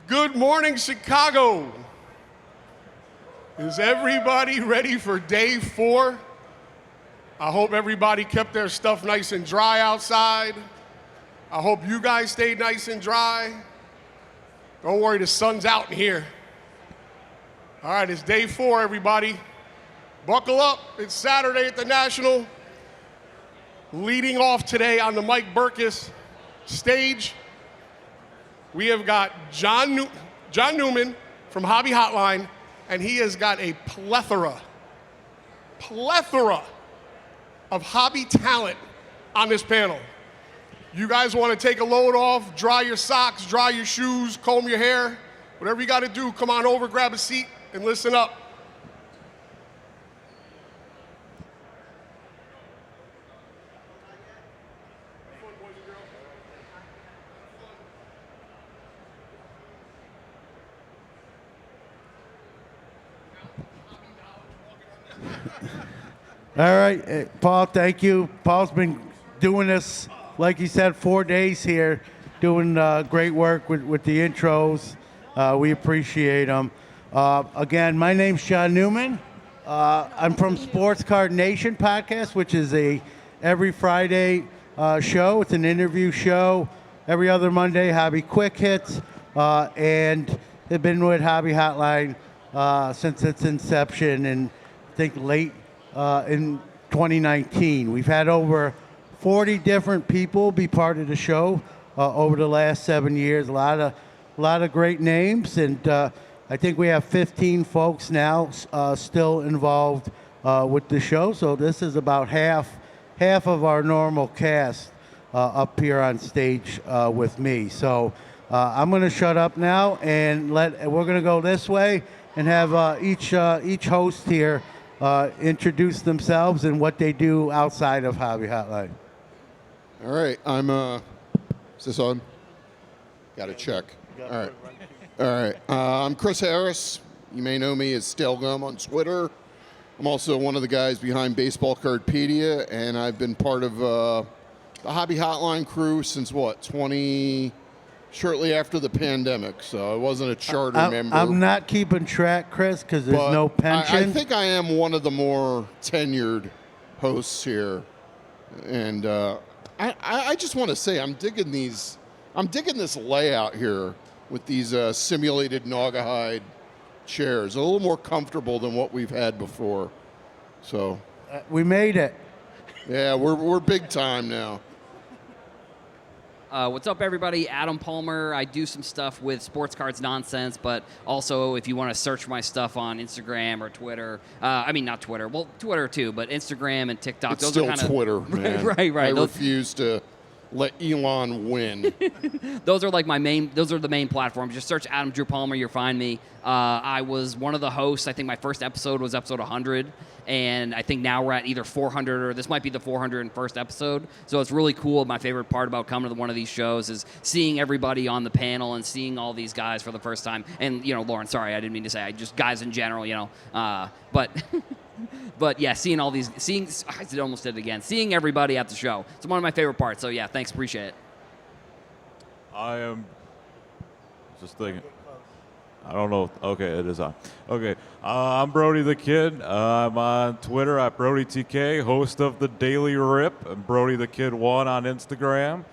Good morning, Chicago. Is everybody ready for day 4? I hope everybody kept their stuff nice and dry outside. I hope you guys stayed nice and dry. Don't worry, the sun's out in here. All right, it's day 4, everybody. Buckle up, it's Saturday at the National. Leading off today on the Mike Burkus stage, we have got John Newman from Hobby Hotline, and he has got a plethora of hobby talent on this panel. You guys want to take a load off, dry your socks, dry your shoes, comb your hair, whatever you got to do, come on over, grab a seat, and listen up. All right, Paul, thank you. Paul's been doing this, like you said, 4 days here, doing great work with the intros. We appreciate them. Again, my name's John Newman. I'm from Sports Card Nation podcast, which is a every Friday show. It's an interview show. Every other Monday, Hobby Quick Hits. And they've been with Hobby Hotline since its inception, and I think late in 2019. We've had over 40 different people be part of the show over the last 7 years. A lot of great names, and I think we have 15 folks now still involved with the show. So this is about half of our normal cast up here on stage with me. So I'm going to shut up now, and we're going to go this way and have each host here introduce themselves and what they do outside of Hobby Hotline. All right, is this on? Got to check. All right. I'm Chris Harris. You may know me as Stelgum on Twitter. I'm also one of the guys behind Baseball Cardpedia, and I've been part of the Hobby Hotline crew since shortly after the pandemic, so I wasn't a charter member. I'm not keeping track, Chris, because there's no pension. I think I am one of the more tenured hosts here, and I just want to say I'm digging this layout here with these simulated Naugahyde chairs. A little more comfortable than what we've had before. So we made it. Yeah, we're big time now. What's up, everybody? Adam Palmer. I do some stuff with Sports Cards Nonsense, but also if you want to search my stuff on Instagram or Twitter, not Twitter. Well, Twitter too, but Instagram and TikTok. It's still Twitter, man. Right. I refuse to let Elon win. Those are the main platforms. Just search Adam Drew Palmer, you'll find me. I was one of the hosts. I think my first episode was episode 100, and I think now we're at either 400 or this might be the 401st episode. So it's really cool. My favorite part about coming to one of these shows is seeing everybody on the panel and seeing all these guys for the first time. And, Lauren, sorry, I didn't mean to say, just guys in general, but... But yeah, I almost did it again. Seeing everybody at the show. It's one of my favorite parts. So yeah, thanks, appreciate it. I am just thinking. I don't know. Okay, it is on. Okay, I'm Brody the Kid. I'm on Twitter at BrodyTK, host of the Daily Rip, and Brody the Kid 1 on Instagram.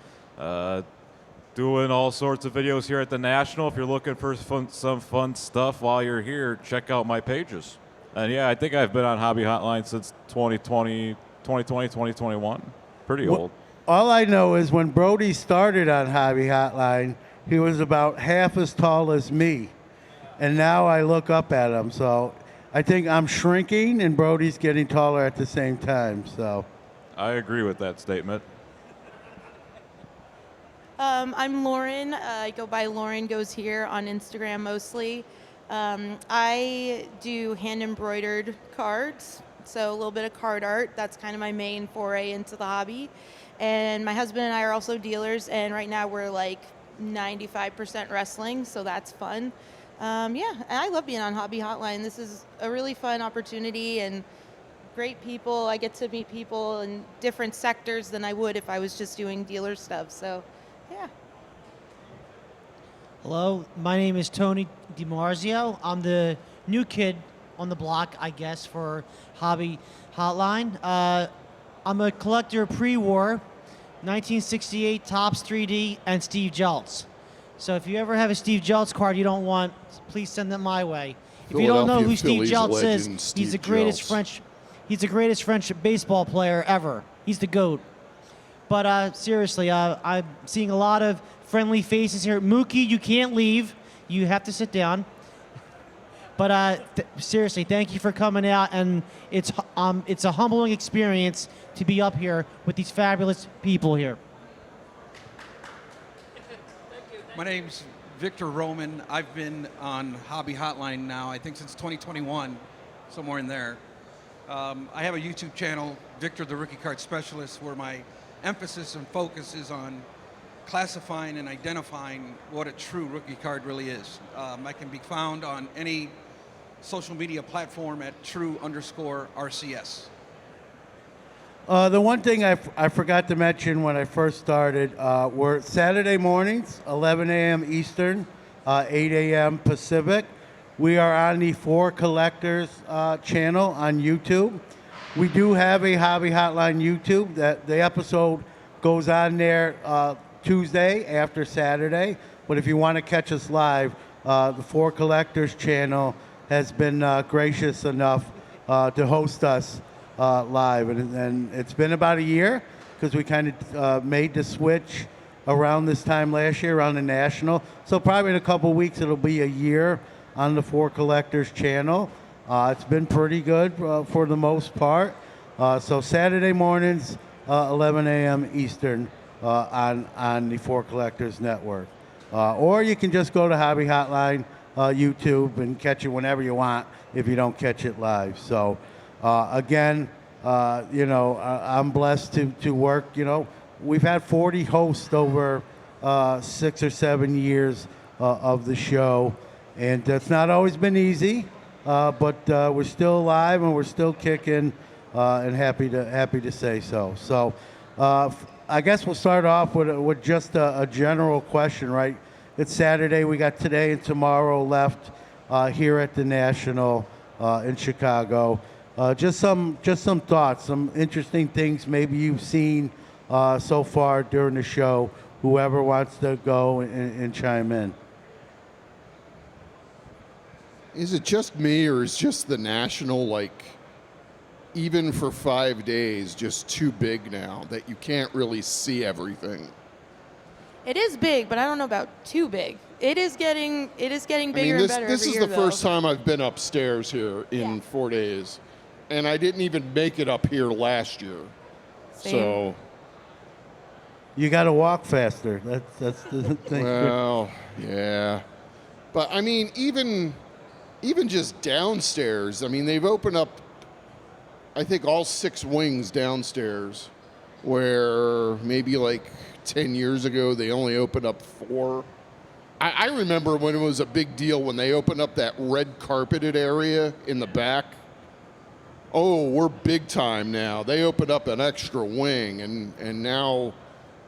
Doing all sorts of videos here at the National. If you're looking for some fun stuff while you're here, check out my pages. And yeah, I think I've been on Hobby Hotline since 2021. Pretty old. All I know is when Brody started on Hobby Hotline, he was about half as tall as me. And now I look up at him. So I think I'm shrinking and Brody's getting taller at the same time. So I agree with that statement. I'm Lauren. I go by Lauren Goes Here on Instagram mostly. I do hand-embroidered cards, so a little bit of card art. That's kind of my main foray into the hobby. And my husband and I are also dealers, and right now we're like 95% wrestling, so that's fun. And I love being on Hobby Hotline. This is a really fun opportunity and great people. I get to meet people in different sectors than I would if I was just doing dealer stuff, so yeah. Hello, my name is Tony DiMarzio. I'm the new kid on the block, I guess, for Hobby Hotline. I'm a collector pre-war, 1968 Topps 3D, and Steve Jeltz. So if you ever have a Steve Jeltz card you don't want, please send them my way. If you don't know who Steve Phillies Jeltz legend, is, Steve he's the greatest Jeltz. He's the greatest French baseball player ever. He's the GOAT. But seriously, I'm seeing a lot of friendly faces here. Mookie, you can't leave. You have to sit down. But seriously, thank you for coming out, and it's a humbling experience to be up here with these fabulous people here. My name's Victor Roman. I've been on Hobby Hotline now, I think since 2021, somewhere in there. I have a YouTube channel, Victor the Rookie Card Specialist, where my emphasis and focus is on classifying and identifying what a true rookie card really is. I can be found on any social media platform at true_RCS. The one thing I forgot to mention when I first started were Saturday mornings, 11 a.m. Eastern, 8 a.m. Pacific. We are on the For Collectors channel on YouTube. We do have a Hobby Hotline YouTube. That the episode goes on there Tuesday after Saturday. But if you want to catch us live, the For Collectors channel has been gracious enough to host us live. And it's been about a year because we kind of made the switch around this time last year, around the National. So probably in a couple weeks it'll be a year on the For Collectors channel. It's been pretty good for the most part. So Saturday mornings, 11 a.m. Eastern on the For Collectors Network. Or you can just go to Hobby Hotline YouTube and catch it whenever you want if you don't catch it live. So again, I'm blessed to work. We've had 40 hosts over 6 or 7 years of the show, and that's not always been easy. But we're still alive and we're still kicking, and happy to say so. So I guess we'll start off with just a general question, right? It's Saturday. We got today and tomorrow left here at the National in Chicago. Just some thoughts, some interesting things maybe you've seen so far during the show. Whoever wants to go and chime in. Is it just me, or is just the National, like, even for 5 days, just too big now that you can't really see everything? It is big, but I don't know about too big. It is getting bigger and better This every is year, the first time I've been upstairs here in 4 days, and I didn't even make it up here last year. Same. So You got to walk faster. That's the thing. well, yeah, but I mean, even just downstairs. I mean, they've opened up, I think, all 6 wings downstairs, where maybe like 10 years ago they only opened up 4. I remember when it was a big deal when they opened up that red carpeted area in the back. Oh, we're big time now. They opened up an extra wing, and now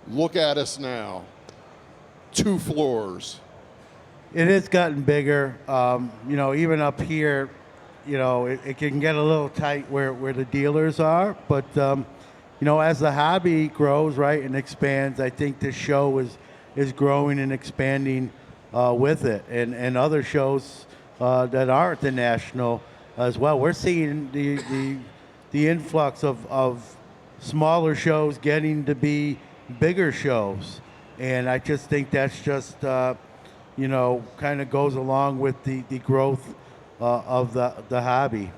look at us now. 2 floors. It has gotten bigger. Even up here, it can get a little tight where the dealers are. But, as the hobby grows, right, and expands, I think this show is growing and expanding with it. And other shows that are at the National as well. We're seeing the influx of smaller shows getting to be bigger shows. And I just think that's just... kind of goes along with the growth of the hobby.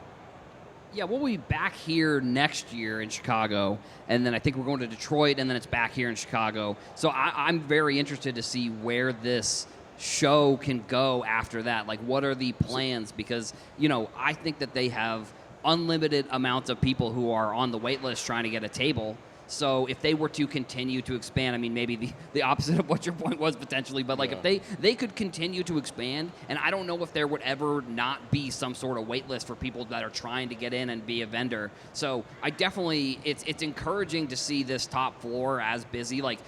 Yeah, we'll be back here next year in Chicago, and then I think we're going to Detroit, and then it's back here in Chicago. So I'm very interested to see where this show can go after that. Like, what are the plans? Because, I think that they have unlimited amounts of people who are on the wait list trying to get a table. So if they were to continue to expand, I mean, maybe the opposite of what your point was potentially, but like if they could continue to expand, and I don't know if there would ever not be some sort of wait list for people that are trying to get in and be a vendor. So I definitely, it's encouraging to see this top floor as busy. Like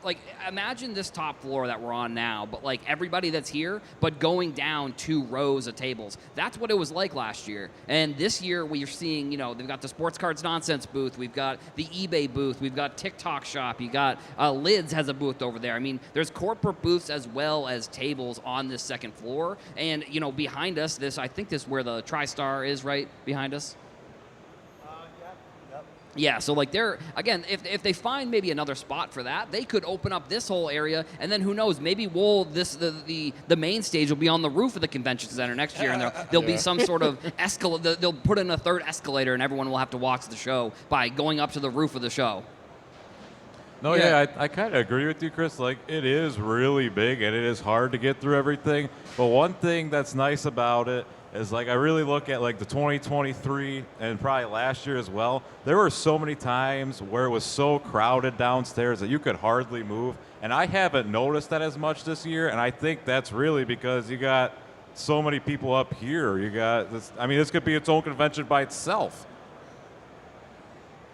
like imagine this top floor that we're on now, but like everybody that's here, but going down 2 rows of tables. That's what it was like last year. And this year we are seeing, they've got the Sports Cards Nonsense booth, we've got the eBay booth, we've got TikTok Shop, you got Lids has a booth over there. I mean, there's corporate booths as well as tables on this second floor. And behind us, I think this is where the TriStar is, right behind us. Yeah, so like if they find maybe another spot for that, they could open up this whole area, and then who knows, maybe the main stage will be on the roof of the convention center next year, and there'll be some sort of escalator. They'll put in a third escalator, and everyone will have to watch the show by going up to the roof of the show. No, yeah, I kind of agree with you, Chris. Like, it is really big, and it is hard to get through everything. But one thing that's nice about it is, like, I really look at, like, the 2023 and probably last year as well. There were so many times where it was so crowded downstairs that you could hardly move. And I haven't noticed that as much this year, and I think that's really because you got so many people up here. You got this. I mean, this could be its own convention by itself.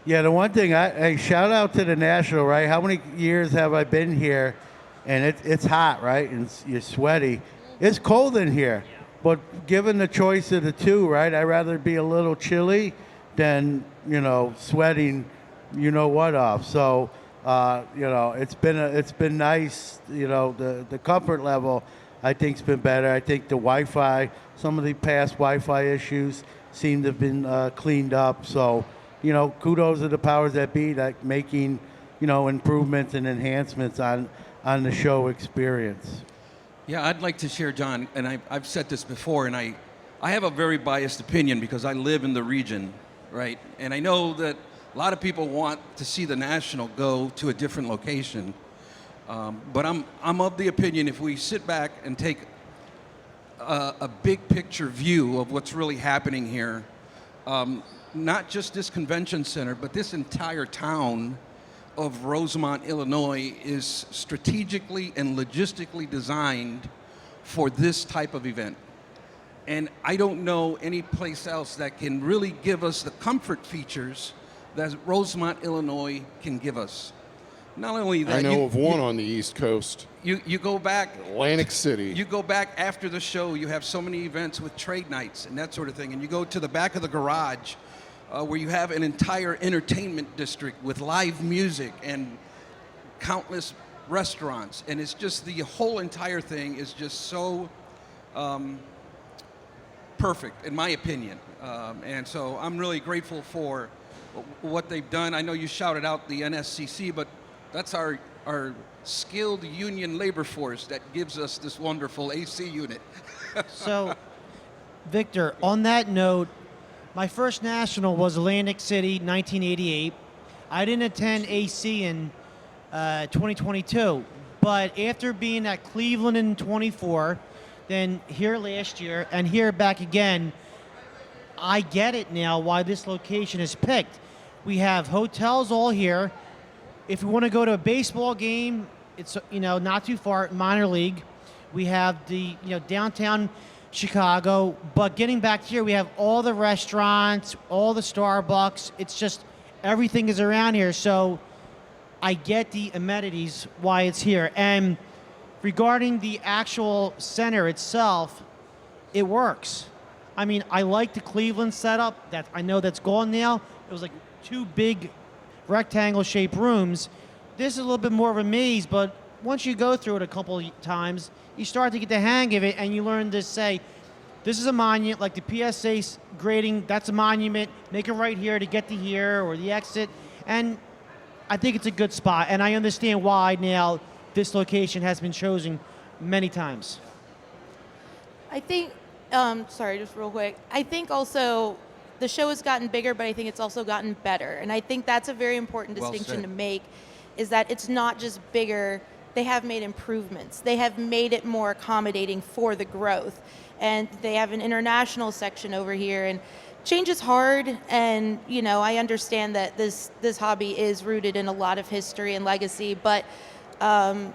Yeah, the one thing, hey, shout out to the National, right? How many years have I been here? And it's hot, right? And you're sweaty. It's cold in here. But given the choice of the two, right, I'd rather be a little chilly than, sweating, what off. So, it's been nice. The comfort level, I think, has been better. I think the Wi-Fi, some of the past Wi-Fi issues seem to have been cleaned up. So, kudos to the powers that be that making, improvements and enhancements on the show experience. Yeah, I'd like to share, John, and I've said this before, and I have a very biased opinion because I live in the region, right? And I know that a lot of people want to see the National go to a different location, but I'm of the opinion if we sit back and take a big picture view of what's really happening here, not just this convention center, but this entire town of Rosemont, Illinois is strategically and logistically designed for this type of event. And I don't know any place else that can really give us the comfort features that Rosemont, Illinois can give us. Not only that, I know of one on the East Coast. You go back, Atlantic City. You go back after the show, you have so many events with trade nights and that sort of thing, and you go to the back of the garage where you have an entire entertainment district with live music and countless restaurants, and it's just the whole entire thing is just so perfect, in my opinion. And so I'm really grateful for what they've done. I know you shouted out the NSCC, but that's our skilled union labor force that gives us this wonderful AC unit. So, Victor, on that note, my first national was Atlantic City, 1988. I didn't attend AC in 2022, but after being at Cleveland in 24, then here last year, and here back again, I get it now why this location is picked. We have hotels all here. If we want to go to a baseball game, it's not too far, minor league. We have the downtown Chicago, but getting back here, we have all the restaurants, all the Starbucks. It's just everything is around here. So I get the amenities why it's here. And regarding the actual center itself, it works. I mean, I like the Cleveland setup. That I know that's gone now. It was like 2 big rectangle-shaped rooms. This is a little bit more of a maze, but once you go through it a couple times, you start to get the hang of it, and you learn to say, this is a monument, like the PSA grading, that's a monument, make it right here to get to here, or the exit, and I think it's a good spot, and I understand why now this location has been chosen many times. I think, sorry, just real quick. I think also the show has gotten bigger, but I think it's also gotten better. And I think that's a very important Well distinction said. to make, is that it's not just bigger. They have made improvements. They have made it more accommodating for the growth. And they have an international section over here. And change is hard. And, I understand that this hobby is rooted in a lot of history and legacy. But the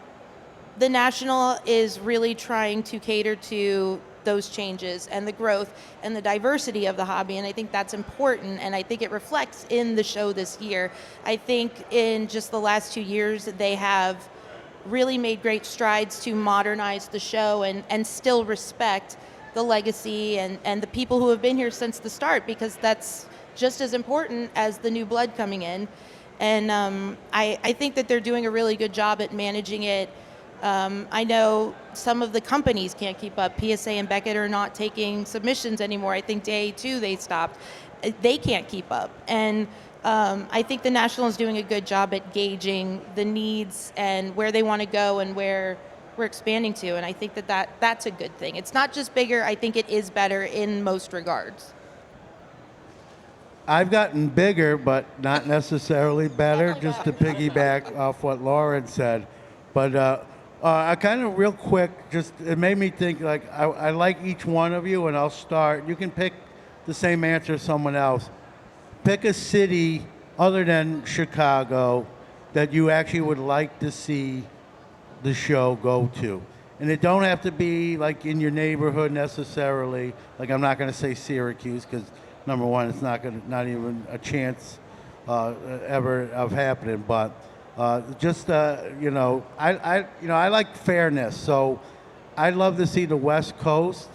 National is really trying to cater to those changes and the growth and the diversity of the hobby, and I think that's important, and I think it reflects in the show this year. I think in just the last 2 years, they have really made great strides to modernize the show and still respect the legacy and the people who have been here since the start, because that's just as important as the new blood coming in. And I think that they're doing a really good job at managing it. I know some of the companies can't keep up. PSA and Beckett are not taking submissions anymore. I think day 2 they stopped. They can't keep up. And I think the National is doing a good job at gauging the needs and where they want to go and where we're expanding to. And I think that's a good thing. It's not just bigger. I think it is better in most regards. I've gotten bigger, but not necessarily better, just to piggyback off what Lauren said. But I kind of real quick, just it made me think, like, I like each one of you, and I'll start. You can pick the same answer as someone else. Pick a city other than Chicago that you actually would like to see the show go to. And it don't have to be like in your neighborhood necessarily. Like, I'm not going to say Syracuse because number one, it's not even a chance ever of happening. But I like fairness. So I'd love to see the West Coast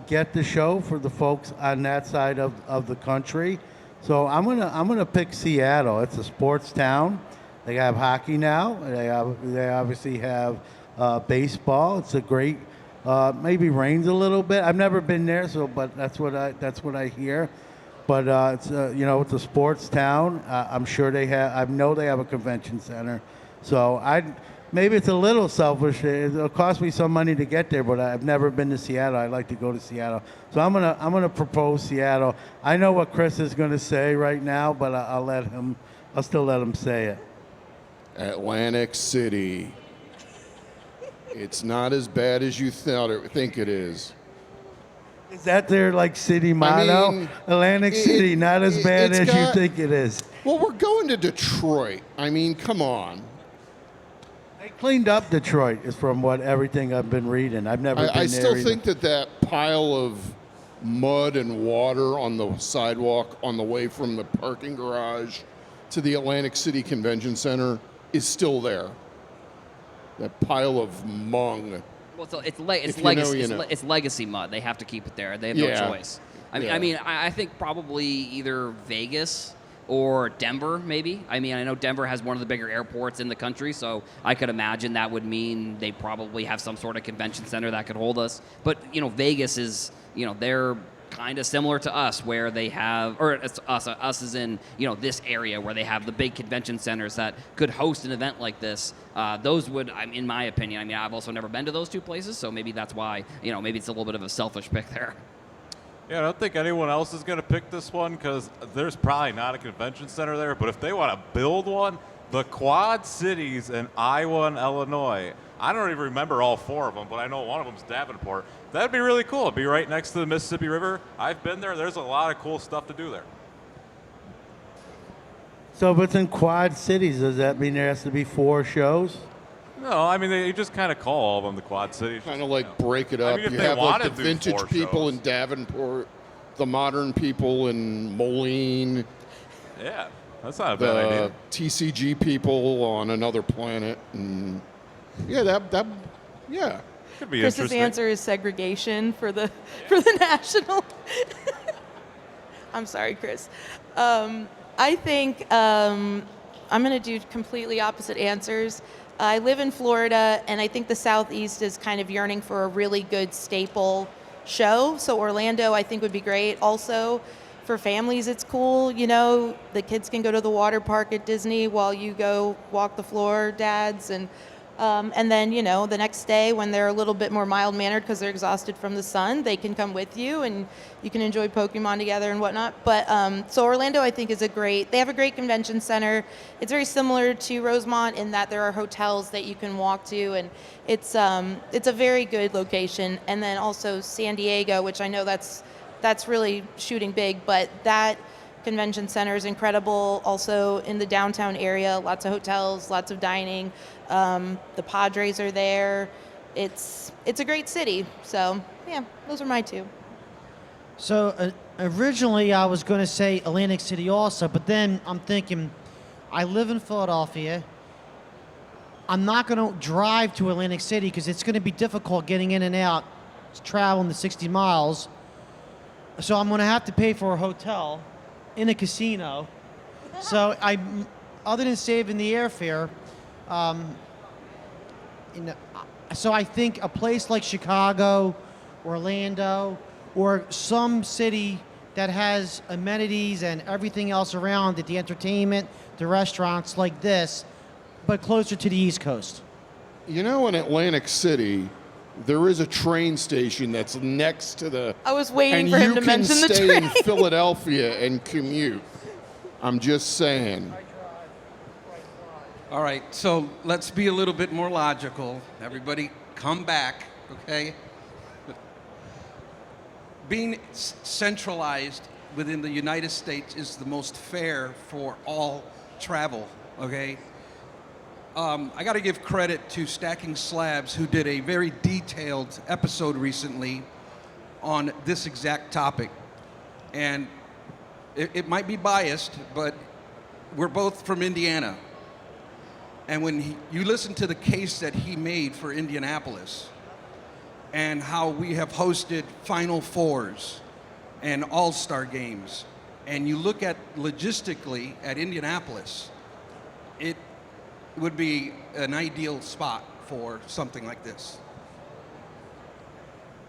get the show for the folks on that side of the country. So I'm gonna pick Seattle. It's a sports town. They have hockey now. They obviously have baseball. It's a great. Maybe rains a little bit. I've never been there, but that's what I hear. But it's it's a sports town. I'm sure they have. I know they have a convention center. So maybe it's a little selfish. It'll cost me some money to get there, but I've never been to Seattle. I'd like to go to Seattle. So I'm gonna propose Seattle. I know what Chris is gonna say right now, but I'll still let him say it. Atlantic City. It's not as bad as you think it is. Is that their city motto? Atlantic City, not as bad as you think it is. Well, we're going to Detroit. I mean, come on. They cleaned up Detroit, is from everything I've been reading. I've never been there. I still either. think that pile of mud and water on the sidewalk on the way from the parking garage to the Atlantic City Convention Center is still there. That pile of mung. Well, it's legacy. It's legacy mud. They have to keep it there. They have no choice. I think probably either Vegas or Denver, maybe. I mean, I know Denver has one of the bigger airports in the country, so I could imagine that would mean they probably have some sort of convention center that could hold us. But Vegas is, they're kind of similar to us, where they have, or it's us is in this area where they have the big convention centers that could host an event like this. Those would, in my opinion, I've also never been to those two places, so maybe that's why maybe it's a little bit of a selfish pick there. Yeah, I don't think anyone else is going to pick this one because there's probably not a convention center there. But if they want to build one, the Quad Cities in Iowa and Illinois, I don't even remember all 4 of them, but I know one of them's Davenport. That'd be really cool. It'd be right next to the Mississippi River. I've been there. There's a lot of cool stuff to do there. So if it's in Quad Cities, does that mean there has to be 4 shows? No, they just kind of call all of them the Quad Cities. Kind of break it up. If You they have wanted the to do vintage 4 people shows. in Davenport, the modern people in Moline, Yeah, that's not a bad idea. the TCG people on another planet, and yeah. Could be Chris's interesting. answer is segregation for the National. I'm sorry, Chris. I think I'm going to do completely opposite answers. I live in Florida, and I think the Southeast is kind of yearning for a really good staple show. So Orlando, I think, would be great. Also, for families, it's cool. The kids can go to the water park at Disney while you go walk the floor, dads, and then, the next day when they're a little bit more mild-mannered because they're exhausted from the sun, they can come with you and you can enjoy Pokemon together and whatnot. But so Orlando, I think, they have a great convention center. It's very similar to Rosemont in that there are hotels that you can walk to, and it's a very good location. And then also San Diego, which I know that's really shooting big, but that convention center is incredible. Also in the downtown area, lots of hotels, lots of dining. The Padres are there. it's a great city. So yeah, those are my two. So originally I was going to say Atlantic City also, but then I'm thinking, I live in Philadelphia. I'm not going to drive to Atlantic City because it's going to be difficult getting in and out, traveling the 60 miles. So I'm going to have to pay for a hotel in a casino. So other than saving the airfare, so I think a place like Chicago, Orlando, or some city that has amenities and everything else around it, the entertainment, the restaurants like this, but closer to the East Coast. You know, in Atlantic City, there is a train station that's next to the. I was waiting and for him to you mention can the stay train. in Philadelphia and commute. I'm just saying. All right, so let's be a little bit more logical. Everybody come back, okay? Being centralized within the United States is the most fair for all travel, okay? I got to give credit to Stacking Slabs, who did a very detailed episode recently on this exact topic. And it might be biased, but we're both from Indiana. And when you listen to the case that he made for Indianapolis and how we have hosted Final Fours and All-Star games, and you look at logistically at Indianapolis, it would be an ideal spot for something like this.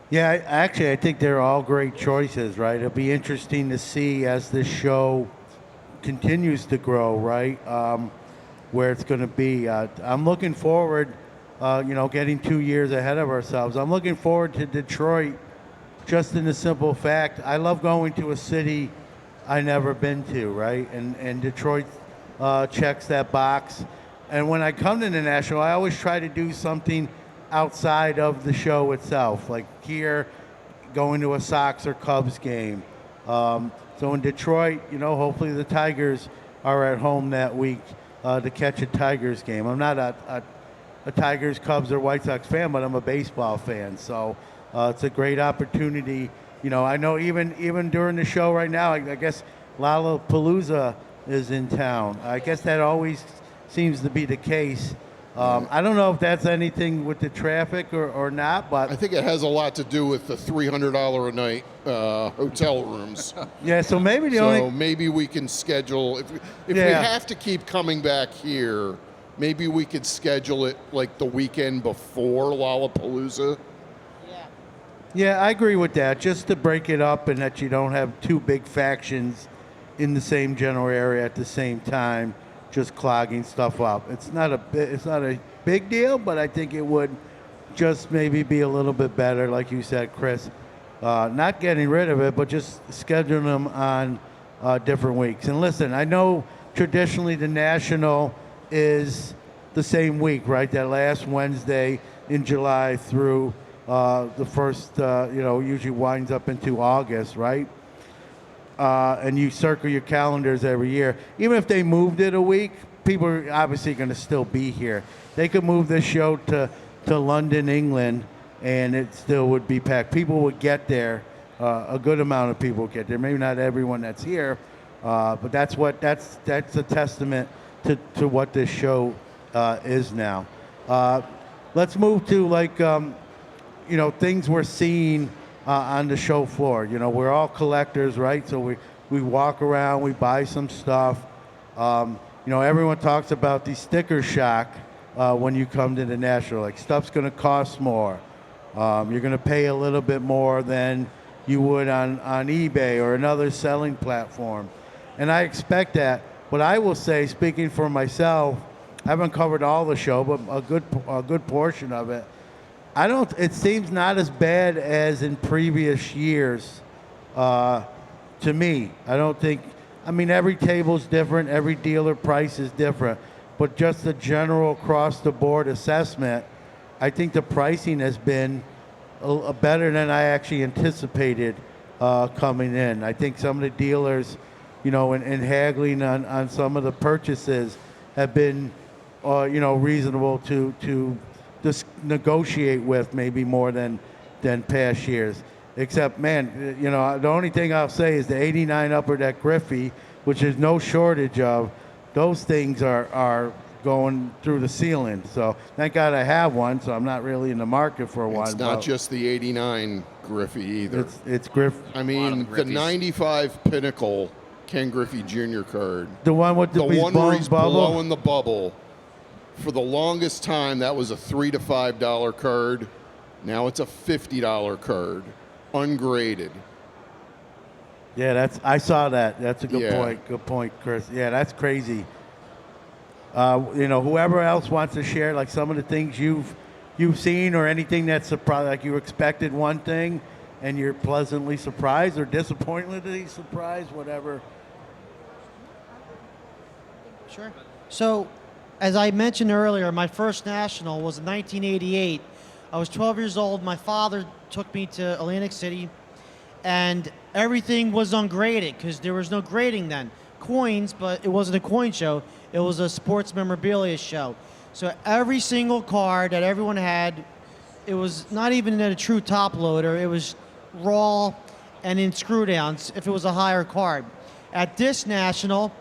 Yeah, actually, I think they're all great choices, right? It'll be interesting to see as this show continues to grow, right? Where it's going to be. I'm looking forward, getting 2 years ahead of ourselves. I'm looking forward to Detroit just in the simple fact, I love going to a city I never been to, right? And Detroit checks that box. And when I come to the National, I always try to do something outside of the show itself, like here, going to a Sox or Cubs game. So in Detroit, hopefully the Tigers are at home that week to catch a Tigers game. I'm not a Tigers, Cubs, or White Sox fan, but I'm a baseball fan. So it's a great opportunity. I know even during the show right now, I guess Lollapalooza is in town. I guess that always seems to be the case. I don't know if that's anything with the traffic or not, but I think it has a lot to do with the $300 a night hotel rooms. yeah. So maybe Maybe we can schedule if we have to keep coming back here. Maybe we could schedule it like the weekend before Lollapalooza. Yeah, I agree with that. Just to break it up and that you don't have two big factions in the same general area at the same time, just clogging stuff up. It's not a big deal, but I think it would just maybe be a little bit better, like you said, Chris. Not getting rid of it, but just scheduling them on different weeks. And listen, I know traditionally the National is the same week, right? That last Wednesday in July through the first, usually winds up into August, right? And you circle your calendars every year. Even if they moved it a week, people are obviously going to still be here. They could move this show to London, England, and it still would be packed. People would get there. A good amount of people would get there. Maybe not everyone that's here, but that's a testament to what this show is now. Let's move to things we're seeing on the show floor. We're all collectors, right? So we walk around, we buy some stuff. Everyone talks about the sticker shock when you come to the National. Like, stuff's going to cost more. You're going to pay a little bit more than you would on eBay or another selling platform. And I expect that. But I will say, speaking for myself, I haven't covered all the show, but a good portion of it. It seems not as bad as in previous years to me. Every table's different, every dealer price is different, but just the general across-the-board assessment, I think the pricing has been better than I actually anticipated coming in. I think some of the dealers, in haggling on some of the purchases have been, reasonable to negotiate with maybe more than past years. Except, man, you know, the only thing I'll say is the 89 Upper Deck Griffey, which there's no shortage of, those things are going through the ceiling. So thank God I have one, so I'm not really in the market for one. It's not just the 89 Griffey either. It's Griff. I mean, the 95 Pinnacle Ken Griffey Jr. card. The one with the one where he's bubble? blowing the bubble. For the longest time, that was a $3 to $5 card. Now it's a $50 card, ungraded. Yeah, I saw that. That's a good Yeah. point. Good point, Chris. Yeah, that's crazy. You know, whoever else wants to share, like some of the things you've seen or anything that's surprised, like you expected one thing and you're pleasantly surprised or disappointingly surprised, whatever. Sure. So, as I mentioned earlier, my first national was in 1988. I was 12 years old. My father took me to Atlantic City, and everything was ungraded because there was no grading then. Coins, but it wasn't a coin show. It was a sports memorabilia show. So every single card that everyone had, it was not even in a true top loader. It was raw and in screw downs if it was a higher card. At this national,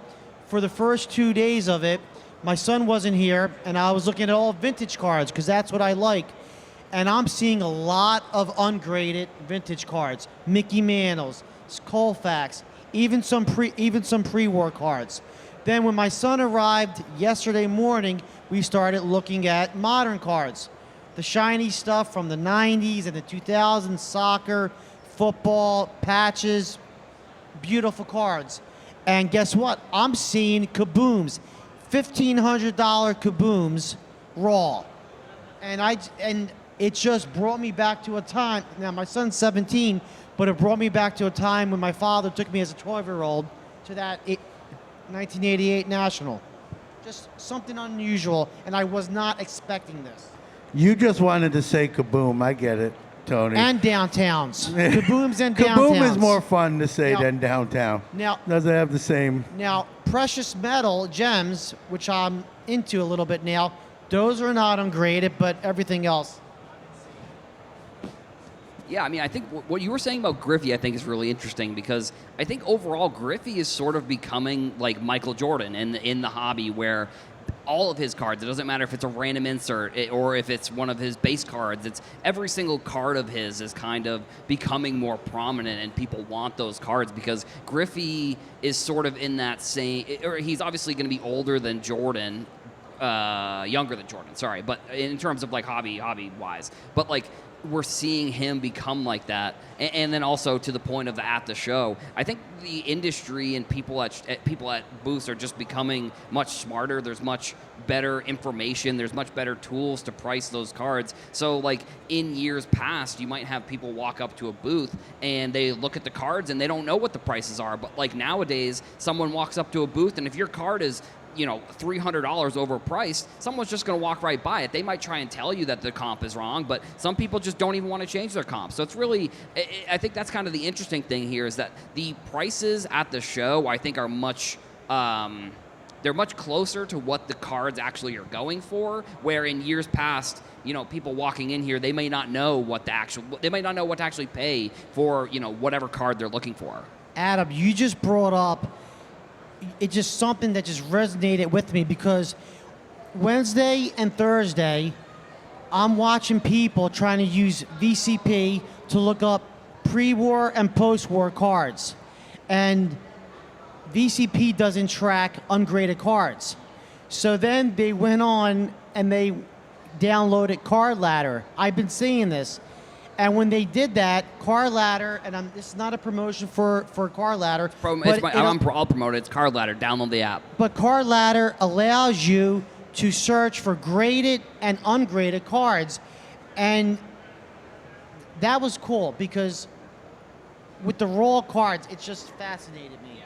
for the first 2 days of it, my son wasn't here, and I was looking at all vintage cards because that's what I like. And I'm seeing a lot of ungraded vintage cards, Mickey Mantles, Colfax, even some pre-war cards. Then when my son arrived yesterday morning, we started looking at modern cards, the shiny stuff from the 90s and the 2000s, soccer, football, patches, beautiful cards. And guess what? I'm seeing kabooms, $1,500 kabooms raw. And it just brought me back to a time. Now, my son's 17, but it brought me back to a time when my father took me as a 12-year-old to that 1988 National. Just something unusual, and I was not expecting this. You just wanted to say kaboom. I get it, Tony. And downtowns. Kabooms and downtowns. Kaboom is more fun to say Now- than downtown. Now, Doesn't have the same. Now, precious metal gems, which I'm into a little bit now, those are not ungraded, but everything else. Yeah, I mean, I think what you were saying about Griffey, I think, is really interesting because I think overall Griffey is sort of becoming like Michael Jordan in the hobby, where all of his cards, it doesn't matter if it's a random insert or if it's one of his base cards, it's every single card of his is kind of becoming more prominent, and people want those cards because Griffey is sort of in that same, or he's obviously going to be older than Jordan, younger than Jordan, sorry, but in terms of like hobby wise, but like we're seeing him become like that. And then also to the point of at the show, I think the industry and people at booths are just becoming much smarter. There's much better information. There's much better tools to price those cards. So like in years past, you might have people walk up to a booth and they look at the cards and they don't know what the prices are. But like nowadays, someone walks up to a booth and if your card is $300 overpriced, someone's just going to walk right by it. They might try and tell you that the comp is wrong, but some people just don't even want to change their comp. So it's really, I think that's kind of the interesting thing here is that the prices at the show, I think, are much, they're much closer to what the cards actually are going for, where in years past, people walking in here, they may not know what to actually pay for, whatever card they're looking for. Adam, you just brought up it's just something that just resonated with me because Wednesday and Thursday, I'm watching people trying to use VCP to look up pre-war and post-war cards. And VCP doesn't track ungraded cards. So then they went on and they downloaded Card Ladder. I've been seeing this. And when they did that, Card Ladder, and this is not a promotion for Card Ladder. I'll promote it. It's Card Ladder. Download the app. But Card Ladder allows you to search for graded and ungraded cards. And that was cool because with the raw cards, it just fascinated me.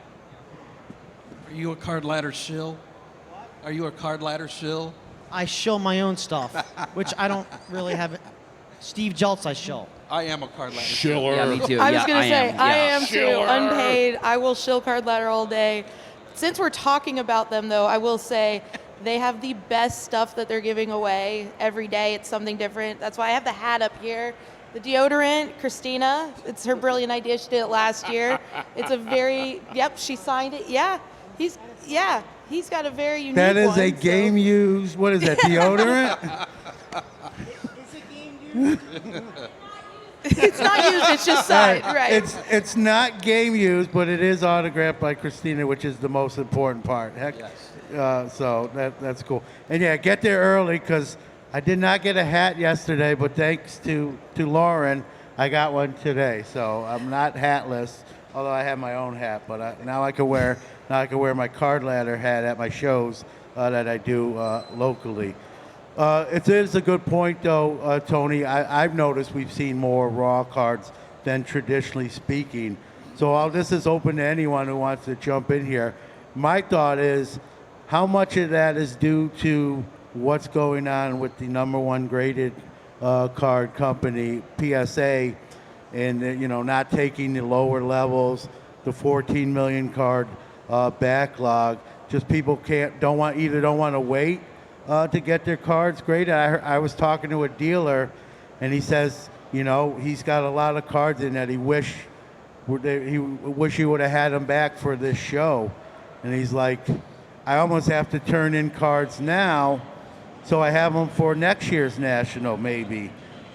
Are you a Card Ladder shill? Are you a Card Ladder shill? I shill my own stuff, which I don't really have. Steve Jeltz, I shill. I am a Card Ladder Shiller. Yeah, me too. I was going to say, I am too. Shiller. Unpaid. I will shill Card Ladder all day. Since we're talking about them, though, I will say They have the best stuff that they're giving away every day. It's something different. That's why I have the hat up here. The deodorant, Christina, it's her brilliant idea. She did it last year. It's a very, yep, she signed it. Yeah, he's got a very unique That is one, a game used, what is that, deodorant? It's not used, it's just signed, right. It's not game used, but it is autographed by Christina, which is the most important part. Heck, so that's cool. And yeah, get there early because I did not get a hat yesterday, but thanks to Lauren, I got one today. So I'm not hatless, although I have my own hat. But now I can wear my card ladder hat at my shows that I do locally. It is a good point, though, Tony. I've noticed we've seen more raw cards than traditionally speaking. So this is open to anyone who wants to jump in here. My thought is, how much of that is due to what's going on with the number one graded card company, PSA, and not taking the lower levels, the 14 million card backlog. Just people don't want to wait to get their cards graded. I was talking to a dealer, and he says, he's got a lot of cards in that he wish he would have had them back for this show, and he's like, I almost have to turn in cards now, so I have them for next year's national maybe,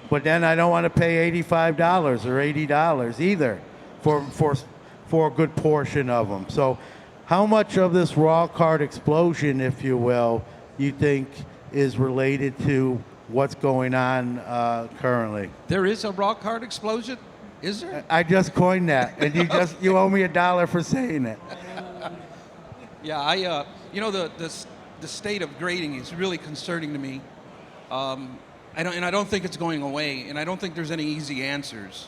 but then I don't want to pay $85 or $80 either for a good portion of them. So, how much of this raw card explosion, if you will, you think is related to what's going on currently? There is a raw card explosion, is there? I just coined that, and you owe me $1 for saying it. Yeah, the state of grading is really concerning to me. I don't think it's going away, and I don't think there's any easy answers.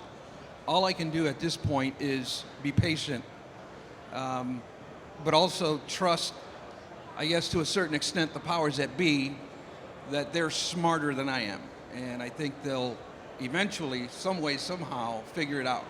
All I can do at this point is be patient, but also trust, I guess to a certain extent, the powers that be, that they're smarter than I am. And I think they'll eventually, some way, somehow, figure it out.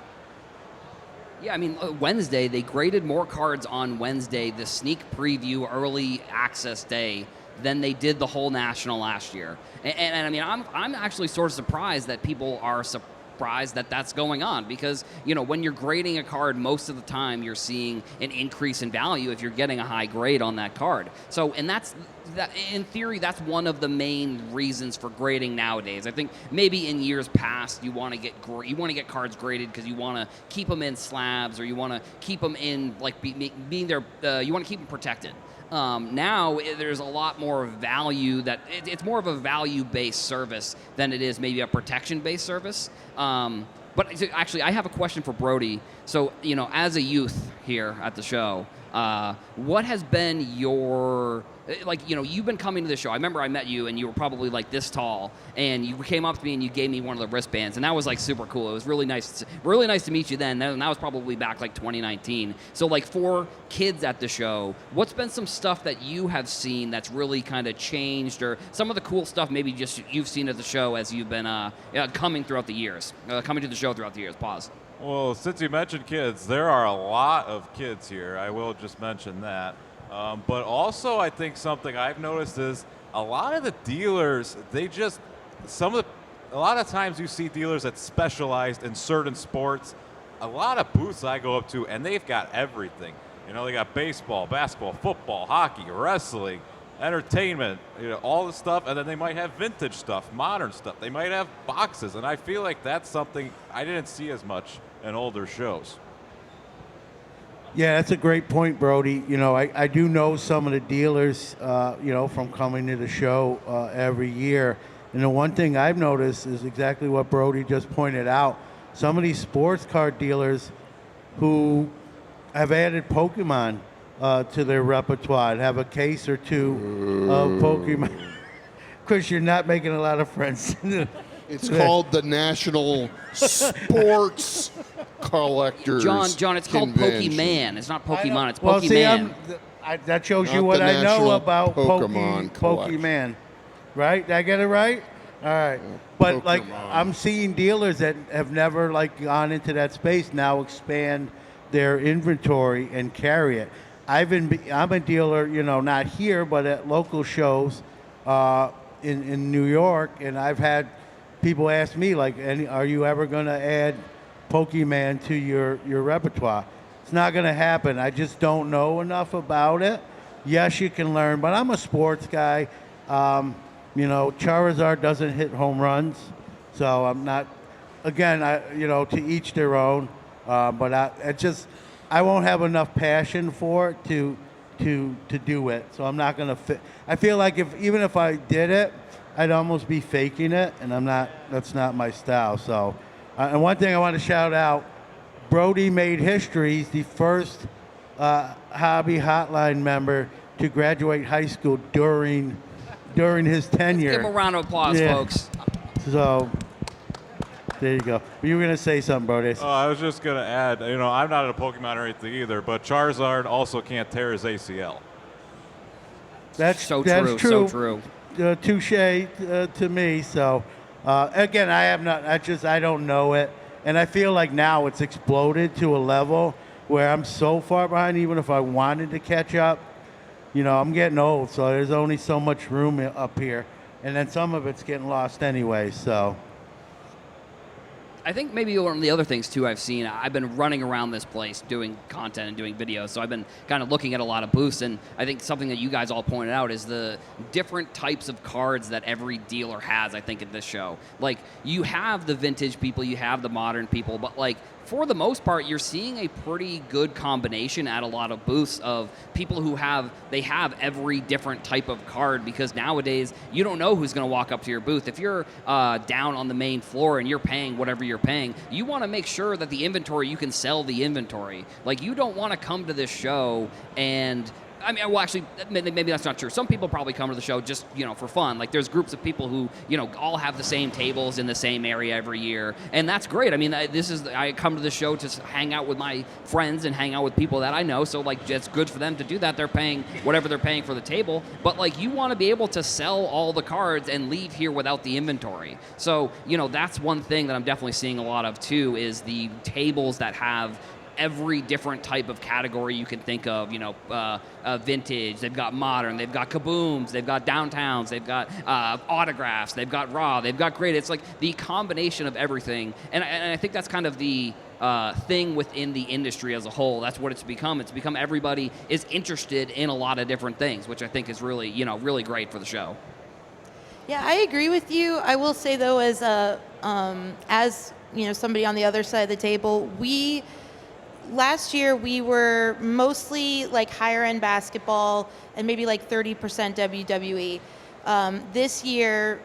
Yeah, I mean, Wednesday, they graded more cards on Wednesday, the sneak preview early access day, than they did the whole national last year. And I mean, I'm actually sort of surprised that people are surprised that that's going on, because when you're grading a card, most of the time you're seeing an increase in value if you're getting a high grade on that card. So, and that in theory, that's one of the main reasons for grading nowadays. I think maybe in years past you want to get cards graded because you want to keep them in slabs, or you want to keep them in being there. You want to keep them protected. Now there's a lot more value it's more of a value-based service than it is maybe a protection-based service. But actually, I have a question for Brody. So, as a youth here at the show, what has been your you've been coming to the show. I remember I met you, and you were probably like this tall, and you came up to me and you gave me one of the wristbands, and that was like super cool. It was really nice to meet you then. And that was probably back like 2019. So for kids at the show, what's been some stuff that you have seen that's really kind of changed, or some of the cool stuff maybe just you've seen at the show as you've been coming to the show throughout the years? Pause. Well, since you mentioned kids, there are a lot of kids here. I will just mention that. But also, I think something I've noticed is a lot of the dealers, a lot of times you see dealers that specialize in certain sports. A lot of booths I go up to, and they've got everything. They got baseball, basketball, football, hockey, wrestling, entertainment, all the stuff. And then they might have vintage stuff, modern stuff. They might have boxes. And I feel like that's something I didn't see as much in older shows. Yeah, that's a great point, Brody. I do know some of the dealers, from coming to the show every year. And the one thing I've noticed is exactly what Brody just pointed out. Some of these sports card dealers who have added Pokemon to their repertoire, have a case or two of Pokemon. Chris, you're not making a lot of friends. It's called the National Sports Collectors John, it's called Convention. Pokemon. It's not Pokemon, it's Well, Pokemon. that shows Not you what the I know National about Pokemon collection. Pokemon. Right? Did I get it right? All right. But Pokemon. I'm seeing dealers that have never gone into that space now expand their inventory and carry it. I'm a dealer, not here, but at local shows in New York, and I've had people ask me like, "Are you ever going to add Pokemon to your repertoire?" It's not going to happen. I just don't know enough about it. Yes, you can learn, but I'm a sports guy. Charizard doesn't hit home runs, so I'm not. Again, to each their own. But I won't have enough passion for it to do it. So I'm not gonna. I feel like even if I did it, I'd almost be faking it, and I'm not. That's not my style. So, and one thing I want to shout out, Brody made history. He's the first Hobby Hotline member to graduate high school during his tenure. Give him a round of applause, folks. So. There you go. You were going to say something, Brody. Oh, I was just going to add, I'm not a Pokemon or anything either, but Charizard also can't tear his ACL. That's so true. true. Touche to me. So, again, I don't know it. And I feel like now it's exploded to a level where I'm so far behind, even if I wanted to catch up. I'm getting old, so there's only so much room up here. And then some of it's getting lost anyway, so. I think maybe one of the other things, too, I've seen, I've been running around this place doing content and doing videos, so I've been kind of looking at a lot of booths, and I think something that you guys all pointed out is the different types of cards that every dealer has, I think, at this show. Like, you have the vintage people, you have the modern people, but, like, for the most part, you're seeing a pretty good combination at a lot of booths of people who have every different type of card, because nowadays you don't know who's going to walk up to your booth. If you're down on the main floor and you're paying whatever you're paying, you want to make sure that the inventory, you can sell the inventory. Like, you don't want to come to this show and actually, maybe that's not true. Some people probably come to the show just, for fun. Like, there's groups of people who, all have the same tables in the same area every year, and that's great. I mean, I come to the show to hang out with my friends and hang out with people that I know, so, like, it's good for them to do that. They're paying whatever they're paying for the table, but, like, you want to be able to sell all the cards and leave here without the inventory. So, that's one thing that I'm definitely seeing a lot of, too, is the tables that have every different type of category you can think of, vintage, they've got modern, they've got kabooms, they've got downtowns, they've got autographs, they've got raw, they've got great. It's like the combination of everything. And I think that's kind of the thing within the industry as a whole. That's what it's become. It's become everybody is interested in a lot of different things, which I think is really, really great for the show. Yeah, I agree with you. I will say, though, as somebody on the other side of the table, last year we were mostly like higher end basketball and maybe like 30% WWE. This year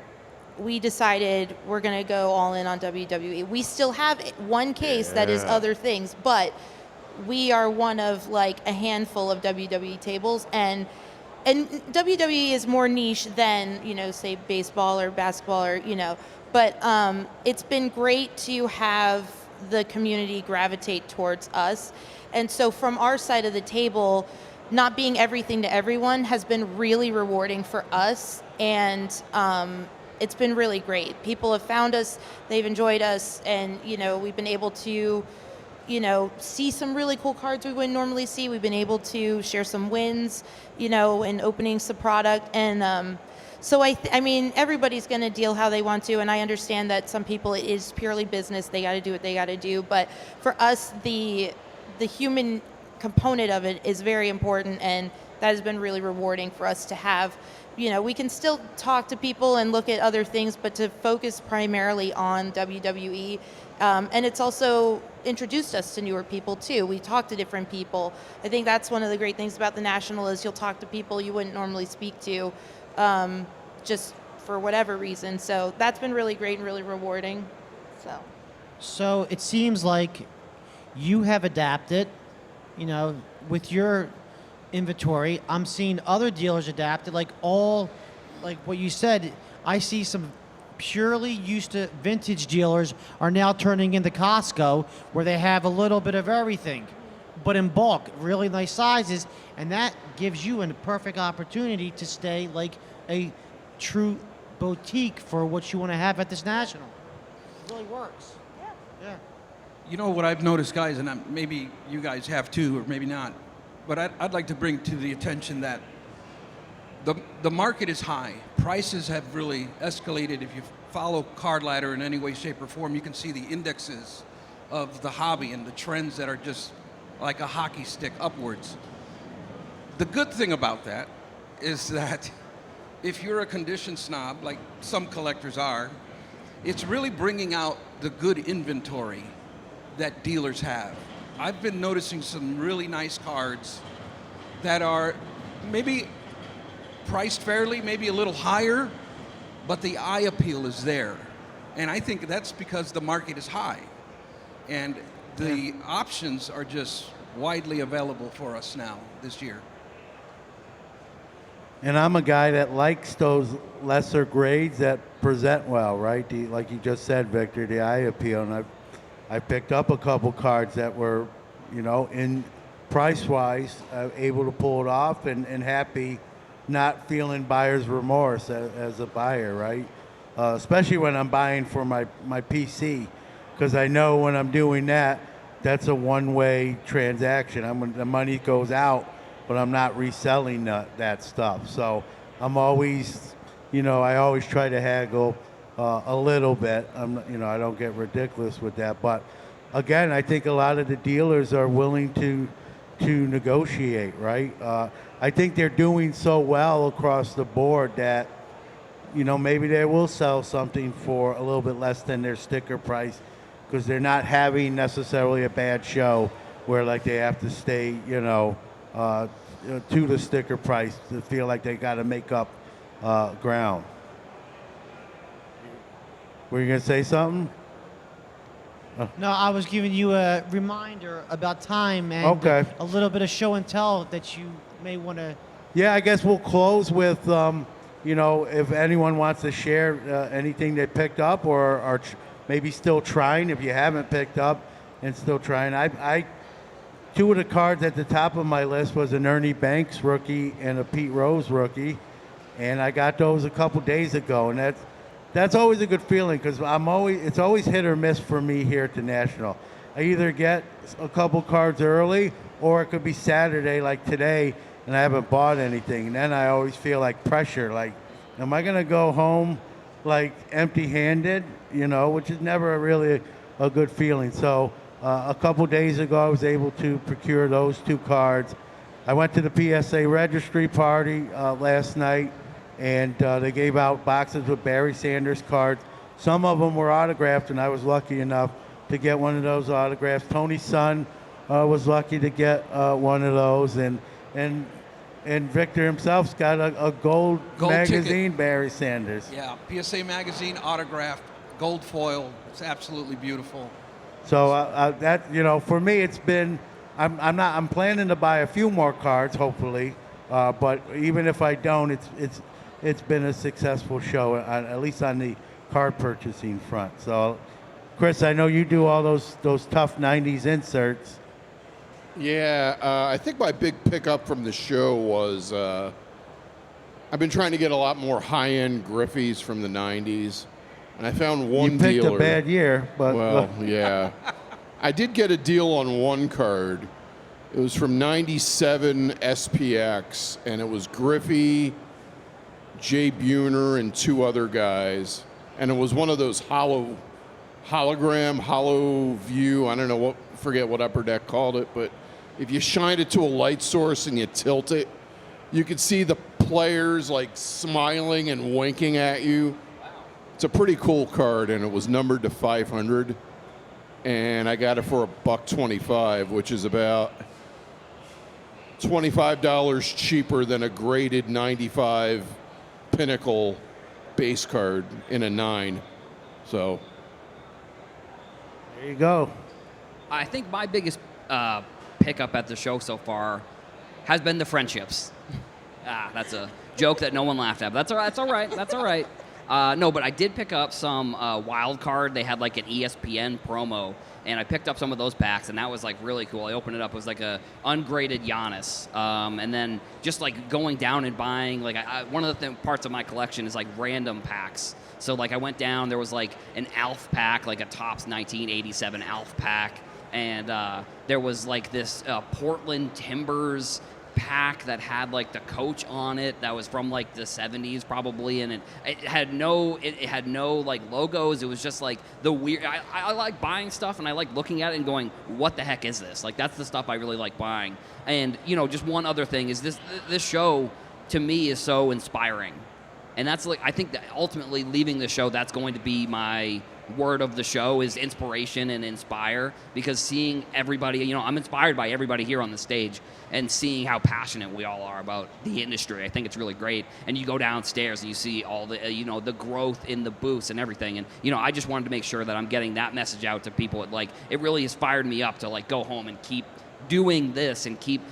we decided we're going to go all in on WWE. We still have one case that is other things, but we are one of like a handful of WWE tables, and WWE is more niche than, say baseball or basketball or, but it's been great to have the community gravitate towards us. And so from our side of the table, not being everything to everyone has been really rewarding for us, and it's been really great. People have found us, they've enjoyed us, and we've been able to see some really cool cards we wouldn't normally see. We've been able to share some wins, in opening some product, and so I mean, everybody's going to deal how they want to, and I understand that some people, it is purely business. They got to do what they got to do. But for us, the human component of it is very important, and that has been really rewarding for us to have. We can still talk to people and look at other things, but to focus primarily on WWE. And it's also introduced us to newer people, too. We talk to different people. I think that's one of the great things about the National is you'll talk to people you wouldn't normally speak to. Just for whatever reason. So that's been really great and really rewarding. So it seems like you have adapted, with your inventory. I'm seeing other dealers adapt it, like what you said. I see some purely used to vintage dealers are now turning into Costco, where they have a little bit of everything, but in bulk, really nice sizes, and that gives you a perfect opportunity to stay like a true boutique for what you want to have at this national. It really works. Yeah. You know what I've noticed, guys, and maybe you guys have too, or maybe not. but I'd like to bring to the attention that the market is high. Prices have really escalated. If you follow Card Ladder in any way, shape, or form, you can see the indexes of the hobby and the trends that are just like a hockey stick upwards. The good thing about that is that if you're a condition snob, like some collectors are, it's really bringing out the good inventory that dealers have. I've been noticing some really nice cards that are maybe priced fairly, maybe a little higher, but the eye appeal is there. And I think that's because the market is high. And the options are just widely available for us now this year. And I'm a guy that likes those lesser grades that present well, right? Like you just said, Victor, the eye appeal. And I picked up a couple cards that were, in price-wise, able to pull it off and happy, not feeling buyer's remorse as a buyer, right? Especially when I'm buying for my PC, because I know when I'm doing that, that's a one-way transaction. The money goes out, but I'm not reselling that stuff. So I'm always, I always try to haggle a little bit. I don't get ridiculous with that. But again, I think a lot of the dealers are willing to negotiate, right? I think they're doing so well across the board that, maybe they will sell something for a little bit less than their sticker price because they're not having necessarily a bad show where like they have to stay, to the sticker price to feel like they got to make up ground. Were you going to say something? No, I was giving you a reminder about time and Okay. a little bit of show and tell that you may want to. Yeah, I guess we'll close with, if anyone wants to share anything they picked up or are maybe still trying, if you haven't picked up and still trying. I two of the cards at the top of my list was an Ernie Banks rookie and a Pete Rose rookie, and I got those a couple days ago, and that's always a good feeling because it's always hit or miss for me here at the National. I either get a couple cards early or it could be Saturday like today and I haven't bought anything. And then I always feel like pressure, like, am I going to go home like empty-handed, which is never really a good feeling. So a couple days ago I was able to procure those two cards. I went to the PSA registry party last night, and they gave out boxes with Barry Sanders cards. Some of them were autographed, and I was lucky enough to get one of those autographs. Tony's son was lucky to get one of those, and Victor himself's got a gold magazine, ticket. Barry Sanders. Yeah, PSA magazine, autographed, gold foil. It's absolutely beautiful. So that for me, it's been. I'm planning to buy a few more cards, hopefully. But even if I don't, it's been a successful show, at least on the card purchasing front. So, Chris, I know you do all those tough '90s inserts. Yeah, I think my big pickup from the show was I've been trying to get a lot more high-end Griffies from the '90s, and I found one dealer. You picked a bad year, but well, yeah. I did get a deal on one card. It was from '97 SPX, and it was Griffey, Jay Buhner, and two other guys. And it was one of those hollow view. I don't know forget what Upper Deck called it, but if you shine it to a light source and you tilt it, you could see the players like smiling and winking at you. Wow. It's a pretty cool card, and it was numbered to 500. And I got it for $125, which is about $25 cheaper than a graded 95 Pinnacle base card in a 9. So there you go. I think my biggest pickup at the show so far has been the friendships. That's a joke that no one laughed at. But that's all right. That's all right. No, but I did pick up some wild card. They had like an ESPN promo, and I picked up some of those packs, and that was like really cool. I opened it up. It was like a ungraded Giannis, and then just like going down and buying. Like one of the parts of my collection is like random packs. So like I went down. There was like an Alf pack, like a Topps 1987 Alf pack. and there was like this Portland Timbers pack that had like the coach on it that was from like the 70s probably, and it had no like logos. It was just like the weird. I like buying stuff, and I like looking at it and going, what the heck is this? Like, that's the stuff I really like buying. And just one other thing is this show to me is so inspiring, and that's like, I think that ultimately leaving the show, that's going to be my word of the show, is inspiration and inspire, because seeing everybody, I'm inspired by everybody here on the stage, and seeing how passionate we all are about the industry. I think it's really great. And you go downstairs and you see all the, the growth in the booths and everything. And, I just wanted to make sure that I'm getting that message out to people. It really has fired me up to like go home and keep doing this and keep,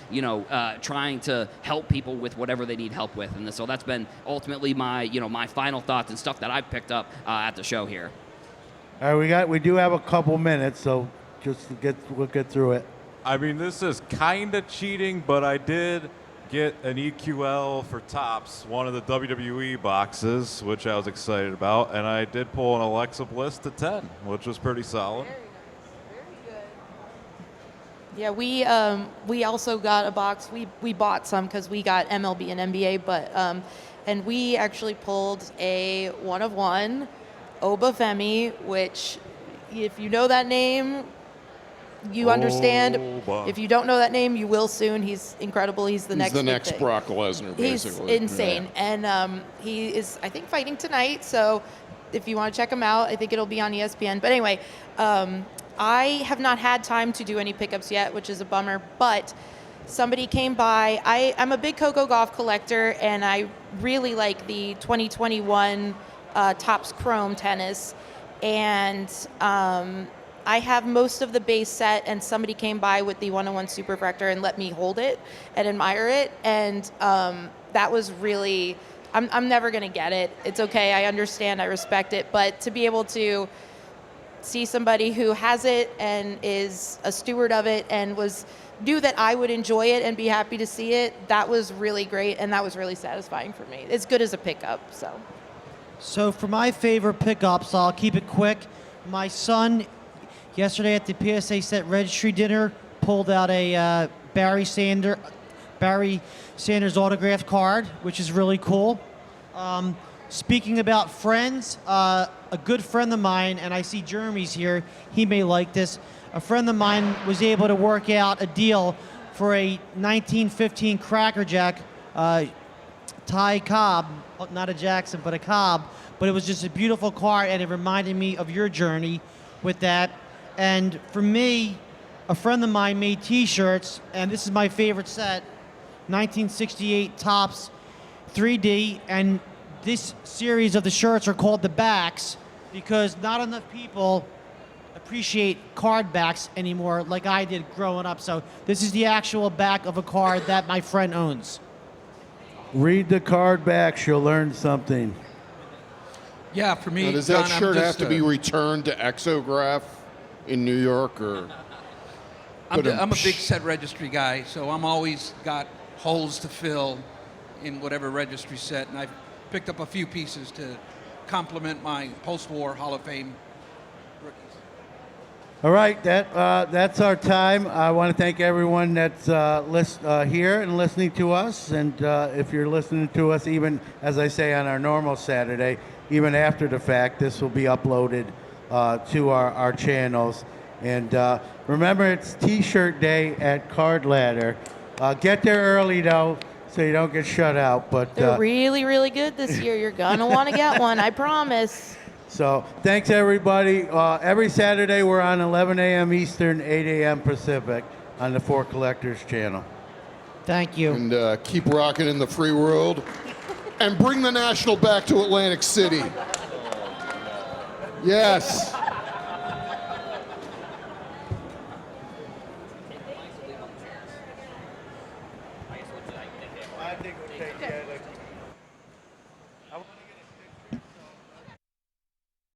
trying to help people with whatever they need help with. And so that's been ultimately my, my final thoughts and stuff that I've picked up at the show here. All right, we do have a couple minutes, so we'll get through it. I mean, this is kind of cheating, but I did get an EQL for Topps, one of the WWE boxes, which I was excited about, and I did pull an Alexa Bliss to 10, which was pretty solid. Very nice. Very good. Yeah, we also got a box. We bought some because we got MLB and NBA, but and we actually pulled a 1/1 Obafemi, which, if you know that name, you understand. If you don't know that name, you will soon. He's incredible. He's the next thing. Brock Lesnar, basically. He's insane. Yeah. And he is, I think, fighting tonight. So if you want to check him out, I think it'll be on ESPN. But anyway, I have not had time to do any pickups yet, which is a bummer. But somebody came by. I'm a big Coco Gauff collector, and I really like the 2021 Topps Chrome tennis. And I have most of the base set, and somebody came by with the 101 Superfractor and let me hold it and admire it. And that was really, I'm never going to get it. It's okay. I understand. I respect it. But to be able to see somebody who has it and is a steward of it and knew that I would enjoy it and be happy to see it, that was really great. And that was really satisfying for me. It's good as a pickup. So for my favorite pickups, I'll keep it quick. My son, yesterday at the PSA Set Registry dinner, pulled out a Barry Sanders autographed card, which is really cool. Speaking about friends, a good friend of mine, and I see Jeremy's here, he may like this. A friend of mine was able to work out a deal for a 1915 Cracker Jack Ty Cobb, not a Jackson, but a Cobb. But it was just a beautiful card, and it reminded me of your journey with that. And for me, a friend of mine made T-shirts, and this is my favorite set, 1968 Topps 3D, and this series of the shirts are called the backs because not enough people appreciate card backs anymore like I did growing up. So this is the actual back of a card that my friend owns. Read the card backs, you'll learn something. Yeah, for me, Now, does that John, shirt I'm have just to be returned to Exograph in New York, or? I'm a big set registry guy, so I'm always got holes to fill in whatever registry set, and I've picked up a few pieces to complement my post-war Hall of Fame rookies. All right, that's our time. I want to thank everyone that's here and listening to us. And if you're listening to us, even, as I say, on our normal Saturday, even after the fact, this will be uploaded to our channels. And remember, it's T-shirt day at Card Ladder. Get there early, though, so you don't get shut out. But They're really, really good this year. You're going to want to get one, I promise. So thanks, everybody. Every Saturday, we're on 11 a.m. Eastern, 8 a.m. Pacific on the For Collectors channel. Thank you. And keep rocking in the free world. And bring the National back to Atlantic City. Yes. I think we'll take